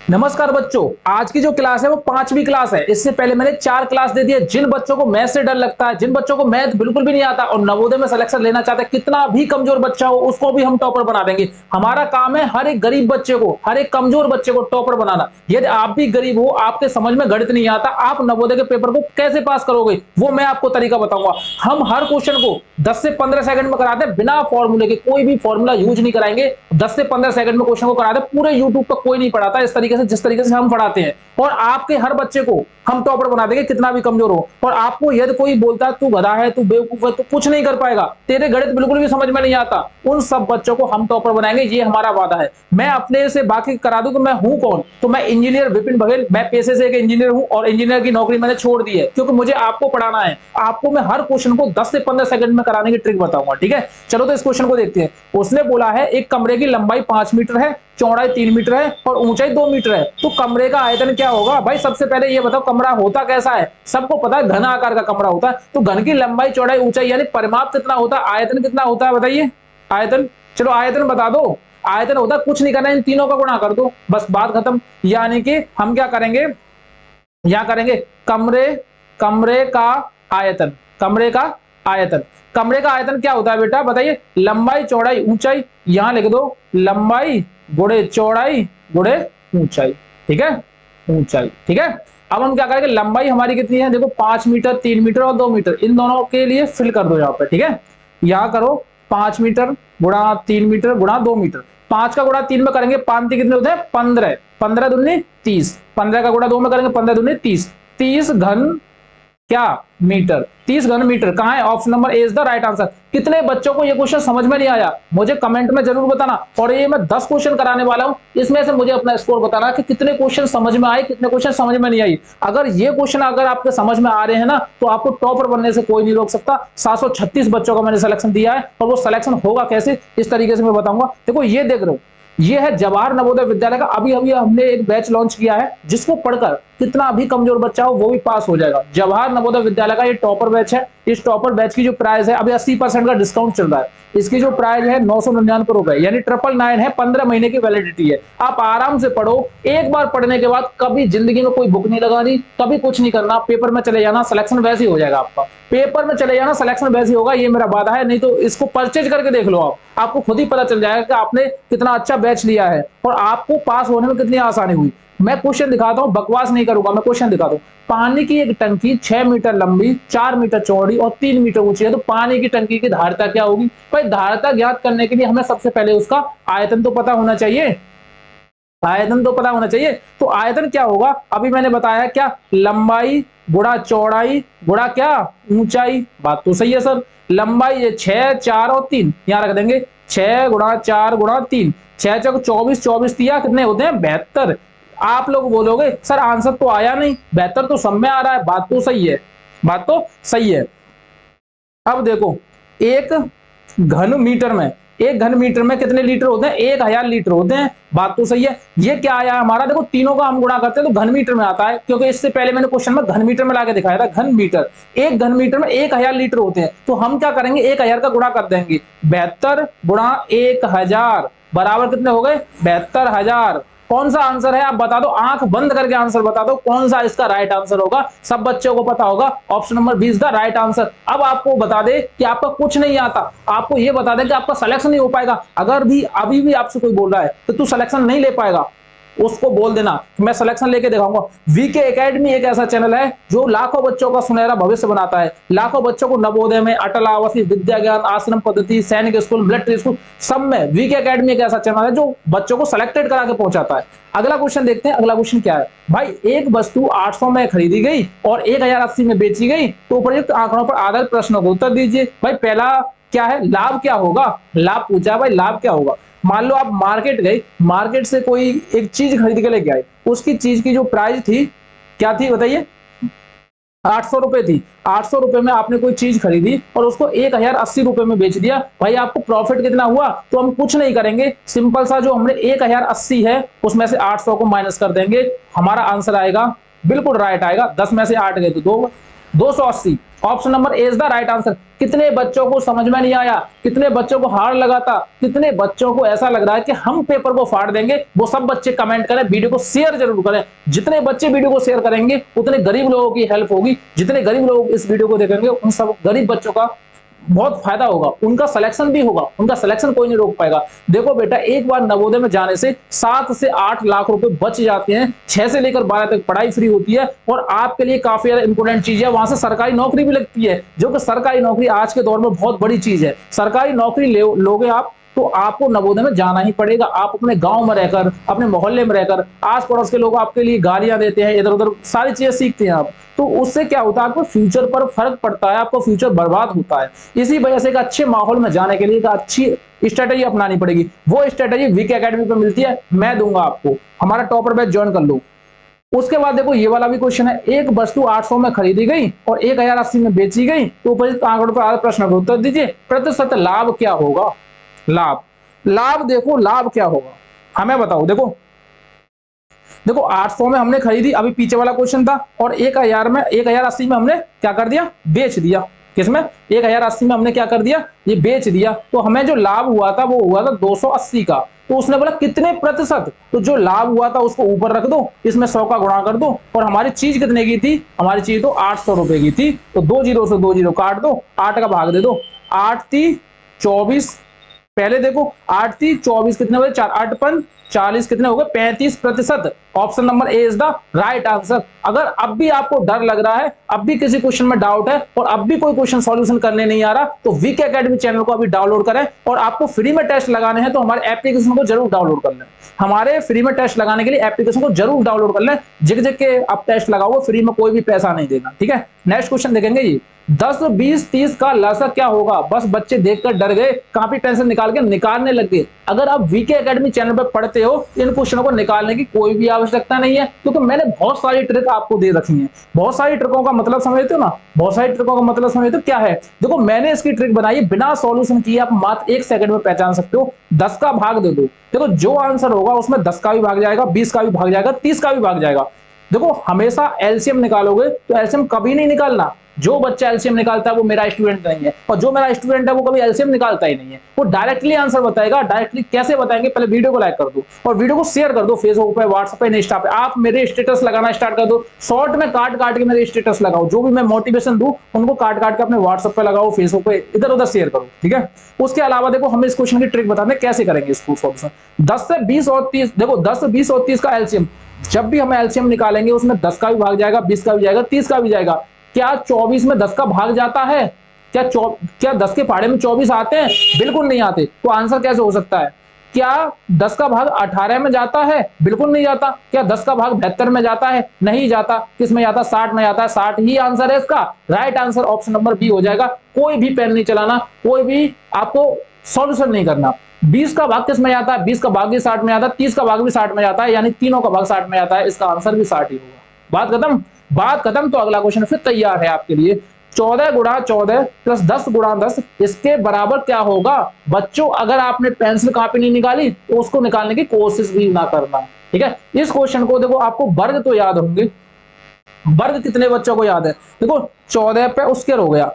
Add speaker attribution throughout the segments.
Speaker 1: नमस्कार बच्चों, आज की जो क्लास है वो 5वीं क्लास है। इससे पहले मैंने 4 क्लास दे दी है। जिन बच्चों को मैथ से डर लगता है, जिन बच्चों को मैथ बिल्कुल भी नहीं आता और नवोदय में सिलेक्शन लेना चाहते हैं, कितना भी कमजोर बच्चा हो उसको भी हम टॉपर बना देंगे। हमारा काम है हर एक गरीब बच्चे को, हर एक कमजोर बच्चे को टॉपर बनाना। यदि आप भी गरीब हो, आपके समझ में गणित नहीं आता, आप नवोदय के पेपर को कैसे पास करोगे वो मैं आपको तरीका बताऊंगा। हम हर क्वेश्चन को 10 से 15 सेकंड में कराते हैं, बिना फॉर्मूले के। कोई भी फॉर्मूला यूज नहीं कराएंगे। 10 से 15 सेकंड में क्वेश्चन को कराते हैं। पूरे यूट्यूब पर कोई नहीं पढ़ाता इस तरीके से, जिस तरीके से हम पढ़ाते हैं। और आपके हर बच्चे को हम टॉपर बना देंगे, कितना भी कमजोर हो। और आपको यदि कोई बोलता है तू गधा है, तू बेवकूफ है, तू कुछ नहीं कर पाएगा, तेरे गणित बिल्कुल भी समझ में नहीं आता, उन सब बच्चों को हम टॉपर बनाएंगे। ये हमारा वादा है। मैं अपने से बाकी करा दूं कि मैं हूं कौन। तो मैं इंजीनियर विपिन बघेल, मैं पेशे से एक इंजीनियर हूं और इंजीनियर की नौकरी मैंने छोड़ दी है क्योंकि मुझे आपको पढ़ाना है। आपको मैं हर क्वेश्चन को 10 से 15 सेकंड में कराने की ट्रिक बताऊंगा, ठीक है। चलो तो इस क्वेश्चन को देखते हैं। उसने बोला है एक कमरे की लंबाई 5 मीटर है, चौड़ाई 3 मीटर है और ऊंचाई 2 मीटर है। तो कमरे का आयतन क्या होगा? भाई सबसे पहले ये बताओ कमरा होता कैसा है? सबको पता है घन आकार का कमरा होता है। तो घन की लंबाई चौड़ाई ऊंचाई यानी परिमाप कितना होता है, आयतन कितना होता है बताइए। आयतन, चलो आयतन बता दो। आयतन होता है, कुछ नहीं करना, इन तीनों का गुणा कर दो, बस बात खत्म। यानी कि हम क्या करेंगे, यहां करेंगे कमरे कमरे का आयतन। कमरे का आयतन, कमरे का आयतन क्या होता है बेटा बताइए? लंबाई चौड़ाई ऊंचाई। यहां लिख दो लंबाई गुणे चौड़ाई गुणे ऊंचाई, ठीक है, ऊंचाई, ठीक है। अब हम क्या करेंगे, लंबाई हमारी कितनी है देखो, 5 मीटर, 3 मीटर और 2 मीटर, इन दोनों के लिए फिल कर दो यहाँ पे, ठीक है। यहां करो 5 मीटर गुणा 3 मीटर गुणा 2 मीटर। 5 का गुणा 3 में करेंगे, 5 कितने होते हैं? 15, 15 दूनी 30। 15 का गुणा 2 में करेंगे, 15 दूनी 30। 30 घन क्या मीटर, 30 घन मीटर। कहां है? Option number A is the right answer. कितने बच्चों को ये क्वेश्चन समझ में नहीं आया मुझे कमेंट में जरूर बताना। और ये मैं 10 क्वेश्चन कराने वाला हूं, इसमें से मुझे अपना स्कोर बताना कि कितने क्वेश्चन समझ में आए, कितने क्वेश्चन समझ में नहीं आई। अगर ये क्वेश्चन अगर आपके समझ में आ रहे हैं ना, तो आपको टॉपर बनने से कोई नहीं रोक सकता। 736 बच्चों का मैंने सिलेक्शन दिया है और वो सिलेक्शन होगा कैसे इस तरीके से मैं बताऊंगा। देखो ये देख रहे हो, ये है जवाहर नवोदय विद्यालय का। अभी अभी हमने एक बैच लॉन्च किया है जिसको पढ़कर कितना भी कमजोर बच्चा हो वो भी पास हो जाएगा। जवाहर नवोदय विद्यालय का ये टॉपर बैच है। इस टॉपर बैच की जो प्राइस है, अभी 80% का डिस्काउंट चल रहा है। इसकी जो प्राइस है 999 रुपए, यानी 999 है। 15 महीने की वैलिडिटी है। आप आराम से पढ़ो। एक बार पढ़ने के बाद कभी जिंदगी में कोई बुक नहीं लगानी, कभी कुछ नहीं करना, पेपर में चले जाना, सिलेक्शन वैसे ही हो जाएगा आपका। पेपर में चले जाना, सिलेक्शन वैसे ही होगा, ये मेरा वादा है। नहीं तो इसको परचेज करके देख लो आप, आपको खुद ही पता चल जाएगा कि आपने कितना अच्छा बैच लिया है और आपको पास होने में कितनी आसानी हुई। मैं क्वेश्चन दिखाता हूं, बकवास नहीं करूंगा, मैं क्वेश्चन दिखाता हूं। पानी की एक टंकी 6 मीटर लंबी, 4 मीटर चौड़ी और 3 मीटर ऊंची है। तो पानी की टंकी की धारिता क्या होगी? भाई धारिता ज्ञात करने के लिए हमें सबसे पहले उसका आयतन तो पता होना चाहिए। आयतन तो पता होना चाहिए। तो आयतन क्या होगा? अभी मैंने बताया क्या, लंबाई गुणा चौड़ाई गुणा क्या, ऊंचाई। बात तो सही है सर। लंबाई है 6, 4 और 3, यहां रख देंगे 6 गुणा 4 गुणा 3। 6 चौक 24, 24 दिया कितने होते हैं? 72। आप लोग बोलोगे सर आंसर तो आया नहीं, 72 तो सब में आ रहा है। बात तो सही है, बात तो सही है। अब देखो, एक घन मीटर में, एक घन मीटर में कितने लीटर होते हैं? 1000 लीटर होते हैं। बात तो सही है। ये क्या आया हमारा? देखो तीनों का हम गुणा करते हैं तो घन मीटर में आता है, क्योंकि इससे पहले मैंने क्वेश्चन में घन मीटर में लाके दिखाया था। घन मीटर, एक घन मीटर में 1000 लीटर होते हैं। तो हम क्या करेंगे, 1000 का गुणा कर देंगे। 72 गुणा 1000 बराबर कितने हो गए? 72,000। कौन सा आंसर है आप बता दो, आंख बंद करके आंसर बता दो, कौन सा इसका राइट आंसर होगा? सब बच्चों को पता होगा, option number B is the right answer. अब आपको बता दे कि आपका कुछ नहीं आता, आपको यह बता दे कि आपका सिलेक्शन नहीं हो पाएगा। अगर भी अभी भी आपसे कोई बोल रहा है तो तू सिलेक्शन नहीं ले पाएगा, उसको बोल देना कि मैं सिलेक्शन लेके दिखाऊंगा। वीके एकेडमी एक ऐसा चैनल है जो लाखों बच्चों का सुनहरा भविष्य बनाता है। लाखों बच्चों को नवोदय में, अटल आवासीय विद्या ज्ञान, आश्रम पद्धति, सैनिक स्कूल, मिलिट्री स्कूल, सब में वीके एकेडमी एक ऐसा चैनल है जो बच्चों को सिलेक्टेड करा के पहुंचाता है। अगला क्वेश्चन देखते हैं। अगला क्वेश्चन क्या है भाई? एक वस्तु 800 में खरीदी गई और 1080 में बेची गई, तो उपयुक्त आंकड़ों पर आधारित प्रश्नों को उत्तर दीजिए। भाई पहला क्या है? लाभ क्या होगा? लाभ पूछा भाई, लाभ क्या होगा? मान लो आप मार्केट गए, मार्केट से कोई एक चीज खरीद के लेके आए, उसकी चीज की जो प्राइस थी क्या थी बताइए? 800 रुपए थी। 800 रुपए में आपने कोई चीज खरीदी और उसको 1080 रुपए में बेच दिया। भाई आपको प्रॉफिट कितना हुआ? तो हम कुछ नहीं करेंगे, सिंपल सा जो हमने 1080 है उसमें से 800 को माइनस कर देंगे। हमारा आंसर आएगा बिल्कुल राइट आएगा। 10 में से 8 गए तो 2, 280। Option number A is the right answer. कितने बच्चों को समझ में नहीं आया, कितने बच्चों को हार्ड लगा था, कितने बच्चों को ऐसा लग रहा है कि हम पेपर को फाड़ देंगे, वो सब बच्चे कमेंट करें, वीडियो को शेयर जरूर करें। जितने बच्चे वीडियो को शेयर करेंगे उतने गरीब लोगों की हेल्प होगी, जितने गरीब लोग इस वीडियो को देखेंगे उन सब गरीब बच्चों का बहुत फायदा होगा, उनका सिलेक्शन भी होगा, उनका सिलेक्शन कोई नहीं रोक पाएगा। देखो बेटा, एक बार नवोदय में जाने से 7 से 8 लाख रुपए बच जाते हैं, 6 से लेकर 12 तक पढ़ाई फ्री होती है और आपके लिए काफी ज्यादा इंपोर्टेंट चीज है, वहां से सरकारी नौकरी भी लगती है, जो कि सरकारी नौकरी आज के दौर में बहुत बड़ी चीज है। सरकारी नौकरी लोगे आप तो आपको नवोदय में जाना ही पड़ेगा। आप अपने गांव में रहकर, अपने मोहल्ले में रहकर, आस पड़ोस के लोग आपके लिए गालियां देते हैं, इधर उधर सारी चीजें सीखते हैं आप, तो उससे क्या होता है, आपको फ्यूचर पर फर्क पड़ता है, आपको फ्यूचर बर्बाद होता है। इसी वजह से एक अच्छे माहौल में जाने के लिए एक अच्छी स्ट्रेटेजी अपनानी पड़ेगी। वो स्ट्रेटेजी वीके एकेडमी पर मिलती है, मैं दूंगा आपको। हमारा टॉपर बैच ज्वाइन कर लो। उसके बाद देखो ये वाला भी क्वेश्चन है, एक वस्तु 800 में खरीदी गई और 1080 में बेची गई, तो उपरोक्त आंकड़ों पर प्रश्न का उत्तर दीजिए। प्रतिशत लाभ क्या होगा? लाभ देखो, लाभ क्या होगा हमें बताओ। देखो 800 में हमने खरीदी, अभी पीछे वाला क्वेश्चन था, और 1080 में हमने क्या कर दिया, बेच दिया। किसमें? 1080 में हमने क्या कर दिया, ये बेच दिया। तो हमें जो लाभ हुआ था वो हुआ था 280 का। तो उसने बोला कितने प्रतिशत, तो जो लाभ हुआ था उसको ऊपर रख दो, इसमें 100 का गुणा कर दो, और हमारी चीज कितने की थी, हमारी चीज तो 800 रुपए की थी। तो 2 जीरो से 2 जीरो काट दो, 8 का भाग दे दो, 8 × 24, पहले देखो 8 × 24 कितने हुए, 4 8 × 40 कितने हो गए, 35%। Option number A is the right answer. अगर अब भी आपको डर लग रहा है, अब भी किसी क्वेश्चन में डाउट है और अब भी कोई क्वेश्चन सॉल्यूशन करने नहीं आ रहा, तो वीके एकेडमी चैनल को अभी डाउनलोड करें, और आपको फ्री में टेस्ट लगाने हैं तो हमारे एप्लीकेशन को जरूर डाउनलोड कर लें। हमारे फ्री में टेस्ट लगाने के लिए एप्लीकेशन को जरूर डाउनलोड कर लें, जिग के आप टेस्ट लगाओ, फ्री में कोई भी पैसा नहीं देना, ठीक है। नेक्स्ट क्वेश्चन देखेंगे, ये 10, 20, 30 का लसा क्या होगा? बस बच्चे देखकर डर गए, कॉपी पेंसिल निकाल के निकालने लग गए। अगर आप वीके एकेडमी चैनल पर पढ़ते हो, इन क्वेश्चनों को निकालने की कोई भी आवश्यकता नहीं है, क्योंकि मैंने बहुत सारी ट्रिक आपको दे रखी है। बहुत सारी ट्रिकों का मतलब समझते हो ना, बहुत सारी ट्रिकों का मतलब समझते हो क्या है। देखो मैंने इसकी ट्रिक बनाई, बिना सॉल्यूशन किए आप मात्र 1 सेकंड में पहचान सकते हो। 10 का भाग दे दो, देखो जो आंसर होगा उसमें 10 का भी भाग जाएगा, 20 का भी भाग जाएगा, 30 का भी भाग जाएगा। देखो हमेशा एलसीएम निकालोगे तो एलसीएम कभी नहीं निकालना। जो बच्चा एलसीएम निकालता है वो मेरा स्टूडेंट नहीं है, और जो मेरा स्टूडेंट है वो कभी एलसीएम निकालता ही नहीं है। वो डायरेक्टली आंसर बताएगा। डायरेक्टली कैसे बताएंगे, पहले वीडियो को लाइक कर दो और वीडियो को शेयर कर दो, फेसबुक पे, व्हाट्सएप पे, इंस्टा पे। आप मेरे स्टेटस लगाना स्टार्ट कर दो, शॉर्ट में काट काट के मेरे स्टेटस लगाओ, जो भी मैं मोटिवेशन दूं उनको काट काट के अपने व्हाट्सएप पे लगाओ, फेसबुक पे इधर उधर शेयर करो, ठीक है। उसके अलावा देखो हम इस क्वेश्चन की ट्रिक बताते हैं कैसे करेंगे इसको सॉल्यूशन। 10 से 20 और 30, देखो 10, 20 और 30 का एलसीएम, जब भी हम एलसीएम निकालेंगे उसमें 10 का भी भाग जाएगा, 20 का भी जाएगा, 30 का भी जाएगा। क्या 24 में 10 का भाग जाता है? क्या 10 के पहाड़े में 24 आते हैं? बिल्कुल नहीं आते। तो आंसर कैसे हो सकता है? क्या 10 का भाग 18 में जाता है? बिल्कुल नहीं जाता। क्या 10 का भाग 72 में जाता है? नहीं जाता। किस में जाता? 60 में जाता है। 60 ही आंसर है इसका। Right answer option number B हो जाएगा। कोई भी पेन नहीं चलाना, कोई भी आपको सॉल्यूशन नहीं करना। 20 का भाग किस में जाता है? 20 का भाग भी 60 में आता है, 30 का भाग भी 60 में जाता है, यानी तीनों का भाग 60 में आता है। इसका आंसर भी 60 ही होगा। बात खत्म। बात खत्म। तो अगला क्वेश्चन फिर तैयार है आपके लिए। 14 × 14 + 10 × 10 इसके बराबर क्या होगा? बच्चों अगर आपने पेंसिल कॉपी नहीं निकाली तो उसको निकालने की कोशिश भी ना करना, ठीक है। इस क्वेश्चन को देखो, आपको वर्ग तो याद होंगे। वर्ग कितने बच्चों को याद है? देखो 14 पे स्क्वायर हो गया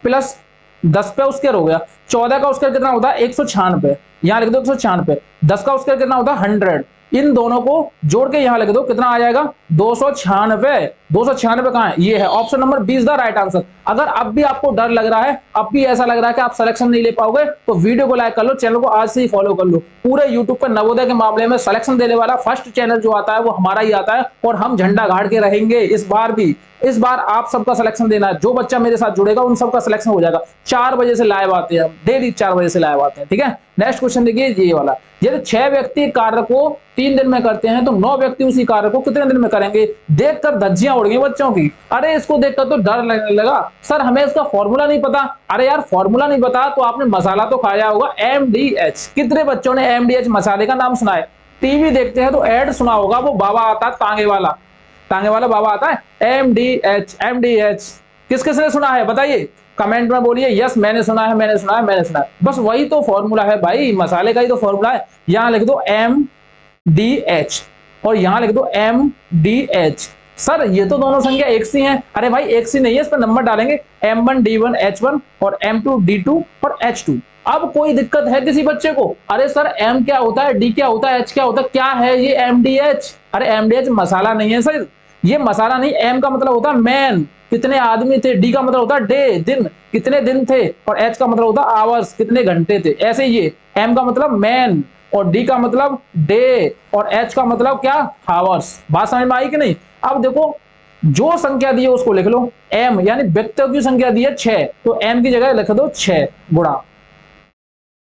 Speaker 1: प्लस 10 पे स्क्वायर हो गया। 14 का स्क्वायर कितना होता है? 196। यहां लिख दो 196। 10 का स्क्वायर कितना होता है? 100। इन दोनों को जोड़ के यहां लिख दो, कितना आ जाएगा? 296। 296 कहां है? ये है। Option number B is the right answer. अगर अब भी आपको डर लग रहा है, अब भी ऐसा लग रहा है कि आप सिलेक्शन नहीं ले पाओगे, तो वीडियो को लाइक कर लो, चैनल को आज से ही फॉलो कर लो। पूरे यूट्यूब पर नवोदय के मामले में सिलेक्शन देने वाला फर्स्ट चैनल जो आता है वो हमारा ही आता है, और हम झंडा गाड़ के रहेंगे इस बार भी। इस बार आप सबका सिलेक्शन देना है। जो बच्चा मेरे साथ जुड़ेगा उन सबका सिलेक्शन हो जाएगा। 4 बजे से लाइव आते हैं, डेली 4 बजे से लाइव आते हैं, ठीक है। नेक्स्ट क्वेश्चन देखिए ये वाला। यदि 6 व्यक्ति कार्य को 3 दिन में करते हैं तो 9 व्यक्ति उसी कार्य को कितने दिन में करेंगे? देखकर धज्जियां उड़ गई बच्चों की। अरे इसको देखकर तो डर लगने लगा, सर हमें इसका फॉर्मूला नहीं पता। अरे यार फॉर्मूला नहीं पता तो आपने मसाला तो खाया होगा, MDH। कितने बच्चों ने MDH मसाले का नाम सुना है? टीवी देखते हैं तो ऐड सुना होगा, वो बाबा आता है तांगे वाला बाबा आता है, MDH। किस किसने सुना है बताइए, कमेंट में बोलिए यस मैंने सुना है, मैंने सुना है, मैंने सुना है। बस वही तो फॉर्मूला है भाई, मसाले का ही तो फॉर्मूला है। यहां लिख दो MDH और यहां लिख दो MDH। सर ये तो दोनों संख्या एक सी हैं। अरे भाई एक सी नहीं है, इस पर नंबर डालेंगे m1 d1 h1 और m2 d2 और h2। अब कोई दिक्कत है किसी बच्चे को? अरे सर m क्या होता है, d क्या होता है, h क्या होता है, क्या है ये mdh? अरे mdh मसाला नहीं है सर, ये मसाला नहीं। m का मतलब होता है मैन, कितने आदमी थे, d का मतलब होता है डे, दिन, कितने दिन थे, और h का मतलब होता है आवर्स, कितने घंटे थे। ऐसे ये m का मतलब मैन और d का मतलब डे और h का मतलब क्या, आवर्स। बात समझ में आई कि नहीं? अब देखो जो संख्या दी है उसको लिख लो, m यानी व्यक्तियों की संख्या दी है 6, तो m की जगह लिख दो 6 गुणा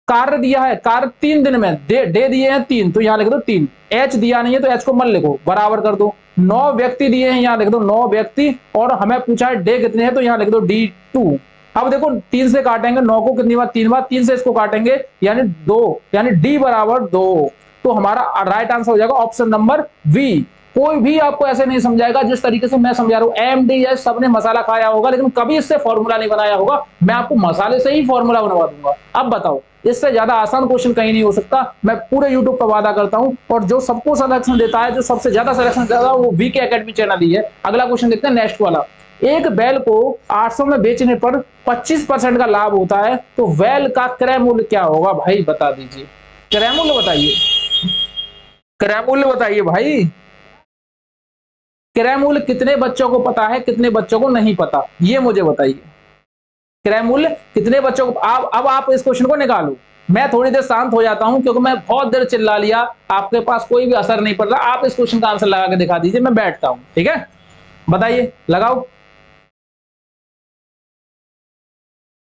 Speaker 1: कार्य दिया है, कार्य 3 दिन में, डे दिए हैं 3, तो यहां लिख दो 3। h दिया नहीं है तो h को मत लिखो, बराबर कर दो। 9 व्यक्ति दिए हैं, यहां लिख दो 9 व्यक्ति, और हमें पूछा है डे कितने हैं, तो यहां लिख दो d2। अब देखो 3 से काटेंगे 9 को कितनी बार, 3 बार, 3 से इसको काटेंगे यानी 2, यानी d बराबर 2। तो हमारा राइट आंसर हो जाएगा ऑप्शन नंबर बी। कोई भी आपको ऐसे नहीं समझाएगा जिस तरीके से मैं समझा रहा हूं। एमडीएस सबने मसाला खाया होगा लेकिन कभी इससे फॉर्मूला नहीं बनाया होगा, मैं आपको मसाले से ही फॉर्मूला बनवा दूंगा। अब बताओ इससे ज्यादा आसान क्वेश्चन कहीं नहीं हो सकता, मैं पूरे यूट्यूब पर वादा करता हूं। और जो सबको सिलेक्शन देता है, जो सबसे ज्यादा सिलेक्शन देता है, वो वीके एकेडमी चैनल ही है। अगला क्वेश्चन देखते हैं नेक्स्ट वाला। एक बैल को 800 में बेचने पर 25% का लाभ होता है, तो बैल का क्रय मूल्य क्या होगा भाई, बता दीजिए। क्रय मूल्य बताइए, क्रय मूल्य बताइए भाई। क्रय मूल्य कितने बच्चों को पता है, कितने बच्चों को नहीं पता, ये मुझे बताइए। क्रय मूल्य कितने बच्चों को, अब आप इस क्वेश्चन को निकालो। मैं थोड़ी देर शांत हो जाता हूं क्योंकि मैं बहुत देर चिल्ला लिया, आपके पास कोई भी असर नहीं पड़ रहा। आप इस क्वेश्चन का आंसर लगा के दिखा दीजिए, मैं बैठता हूं, ठीक है? बताइए, लगाओ,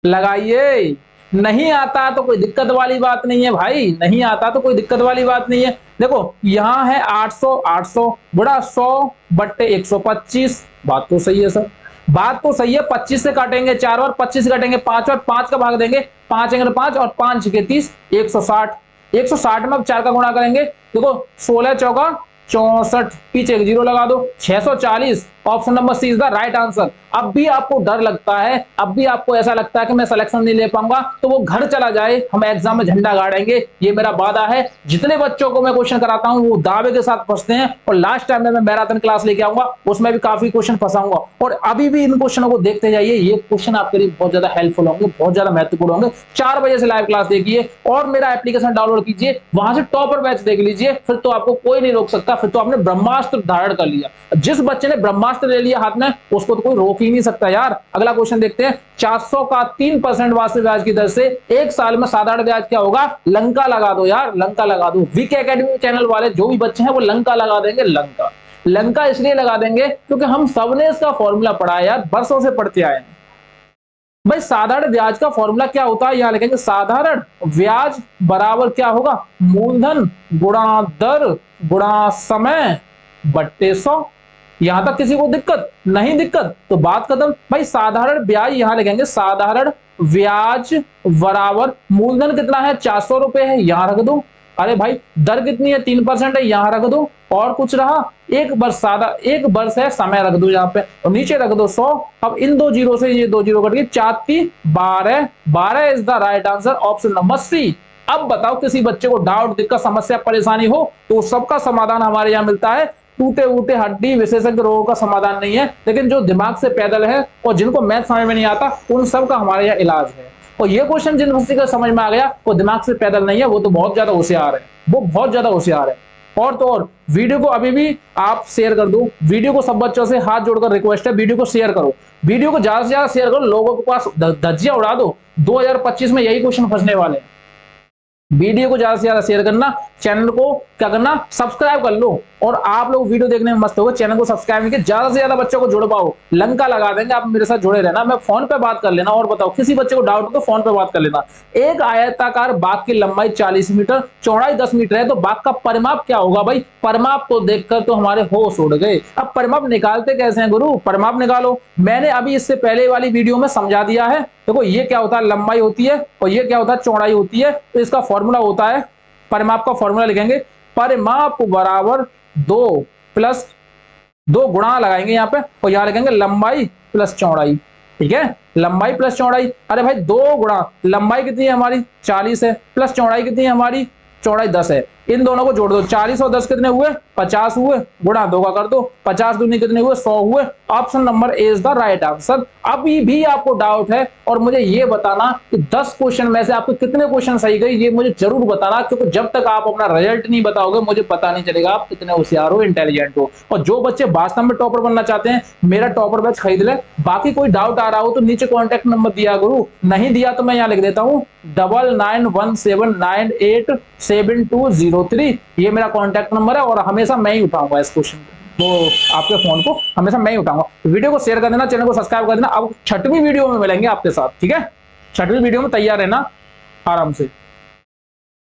Speaker 1: लगाइए। नहीं आता तो कोई दिक्कत वाली बात नहीं है भाई, नहीं आता तो कोई दिक्कत वाली बात नहीं है। देखो यहां है 800, 800 गुणा 100 बट्टे 125। बात तो सही है सर, बात तो सही है। 25 से काटेंगे 4 बार, 25 काटेंगे 5 बार, 5 का भाग देंगे, 5 अंक 5 और 5 के 30, 160। 160 में अब 4 का गुणा करेंगे, देखो 16 चौका 64, पीछे एक जीरो लगा दो, 640। Option number C is the right answer. अब भी आपको डर लगता है, अब भी आपको ऐसा लगता है कि मैं सिलेक्शन नहीं ले पाऊंगा, तो वो घर चला जाए, हम एग्जाम में झंडा गाड़ेंगे, ये मेरा वादा है। जितने बच्चों को मैं क्वेश्चन कराता हूं वो दावे के साथ फंसते हैं, और लास्ट टाइम में मैं मैराथन क्लास लेके आऊंगा, उसमें भी काफी क्वेश्चन फंसाऊंगा। और अभी भी इन क्वेश्चनों को देखते जाइए, ये क्वेश्चन आपके लिए बहुत ज्यादा हेल्पफुल होंगे, बहुत ज्यादा महत्वपूर्ण होंगे। 4 बजे से लाइव क्लास देखिए और मेरा एप्लीकेशन डाउनलोड कीजिए, वहां से टॉपर बैच देख लीजिए, फिर तो आपको कोई नहीं रोक सकता, फिर तो आपने ब्रह्मास्त्र धारण कर लिया। जिस बच्चे ने ब्रह्मास्त्र ले लिया हाथ में, उसको तो कोई रोक ही नहीं सकता यार। अगला क्वेश्चन देखते हैं। 400 का 3% वार्षिक ब्याज की दर से 1 साल में साधारण ब्याज क्या होगा? लंका लगा दो यार, लंका लगा दो। वीके एकेडमी चैनल वाले जो भी बच्चे हैं वो लंका लगा देंगे। लंका, लंका इसलिए लगा देंगे क्योंकि हम सबने इसका फॉर्मूला पढ़ा है यार, बरसों से पढ़ते आए हैं। भाई साधारण ब्याज का फॉर्मूला क्या होता है, यहां लिखेंगे साधारण ब्याज बराबर क्या होगा, मूलधन गुणा दर गुणा समय बट्टे 100। यहां तक किसी को दिक्कत नहीं? दिक्कत तो बात खत्म। भाई साधारण ब्याज यहां लिखेंगे, साधारण ब्याज बराबर मूलधन कितना है, 400 रुपए है, यहां रख दो। अरे भाई दर कितनी है, 3% है, यहां रख दो। और कुछ रहा, एक वर्ष, सादा एक वर्ष है, समय रख दो यहाँ पे, और नीचे रख दो 100। अब इन दो जीरो से ये दो जीरो कट गई, 4 12, 12 is the right answer, option number C. अब बताओ किसी बच्चे को डाउट, दिक्कत, समस्या, परेशानी हो तो सबका समाधान हमारे यहाँ मिलता है। टूटे उटे हड्डी विशेषज्ञ रोगों का समाधान नहीं है, लेकिन जो दिमाग से पैदल है और जिनको मैथ समझ में नहीं आता उन सब का हमारे यहाँ इलाज है। और ये क्वेश्चन जिन बच्चे को समझ में आ गया वो दिमाग से पैदल नहीं है, वो तो बहुत ज्यादा होशियार है, वो बहुत ज्यादा होशियार है। और तो और वीडियो को अभी भी आप शेयर कर दो, वीडियो को सब बच्चों से हाथ जोड़कर रिक्वेस्ट है, वीडियो को शेयर करो, वीडियो को ज्यादा से ज्यादा शेयर करो, लोगों के पास धज्जियां उड़ा दो। 2025 में यही क्वेश्चन फंसने वाले हैं। वीडियो को ज्यादा से ज्यादा शेयर करना, चैनल को क्या करना, सब्सक्राइब कर लो। और आप लोग वीडियो देखने में मस्त हो, चैनल को सब्सक्राइब करके ज्यादा से ज्यादा बच्चों को जुड़ पाओ। लंका लगा देंगे, आप मेरे साथ जुड़े रहना। मैं फोन पे बात कर लेना, और बताओ किसी बच्चे को डाउट हो तो फोन पे बात कर लेना। एक आयताकार बाग की लंबाई 40 मीटर, चौड़ाई 10 मीटर है, तो बाग का परिमाप क्या होगा? भाई परिमाप को देखकर तो हमारे होश उड़ गए। अब परिमाप निकालते कैसे हैं गुरु? परिमाप निकालो, मैंने अभी इससे पहले वाली वीडियो में समझा दिया है। देखो ये क्या होता है, लंबाई होती है, और ये क्या होता है, चौड़ाई होती है। तो इसका फॉर्मूला होता है, परिमाप का फॉर्मूला लिखेंगे, परिमाप बराबर 2 प्लस 2 गुणा लगाएंगे यहाँ पे, और यहाँ लिखेंगे लंबाई प्लस चौड़ाई। ठीक है, लंबाई प्लस चौड़ाई। अरे भाई 2 गुणा लंबाई कितनी है हमारी, 40 है, प्लस चौड़ाई कितनी है हमारी, चौड़ाई 10 है। इन दोनों को जोड़ दो, 40 और 10 कितने हुए, 50 हुए, गुणा 2 का कर दो, 50 दूनी कितने हुए, 100 हुए। Option number A is the right answer. अभी भी आपको डाउट है और मुझे ये बताना कि 10 क्वेश्चन में से आपको कितने क्वेश्चन सही गए, ये मुझे जरूर बताना, क्योंकि जब तक आप अपना रिजल्ट नहीं बताओगे मुझे पता नहीं चलेगा आप कितने होशियार हो, इंटेलिजेंट हो। और जो बच्चे वास्तव में टॉपर बनना चाहते हैं, मेरा टॉपर बैच खरीद ले। बाकी कोई डाउट आ रहा हो तो नीचे कॉन्टेक्ट नंबर दिया करो, नहीं दिया तो मैं यहाँ लिख देता हूँ 9917987203। ये मेरा कॉन्टैक्ट नंबर है और हमेशा मैं ही उठाऊंगा इस क्वेश्चन को, वो आपके फोन को हमेशा मैं ही उठाऊंगा। वीडियो को शेयर कर देना, चैनल को सब्सक्राइब कर देना। अब 6वीं वीडियो में मिलेंगे आपके साथ, ठीक है? 6वीं वीडियो में तैयार रहना आराम से।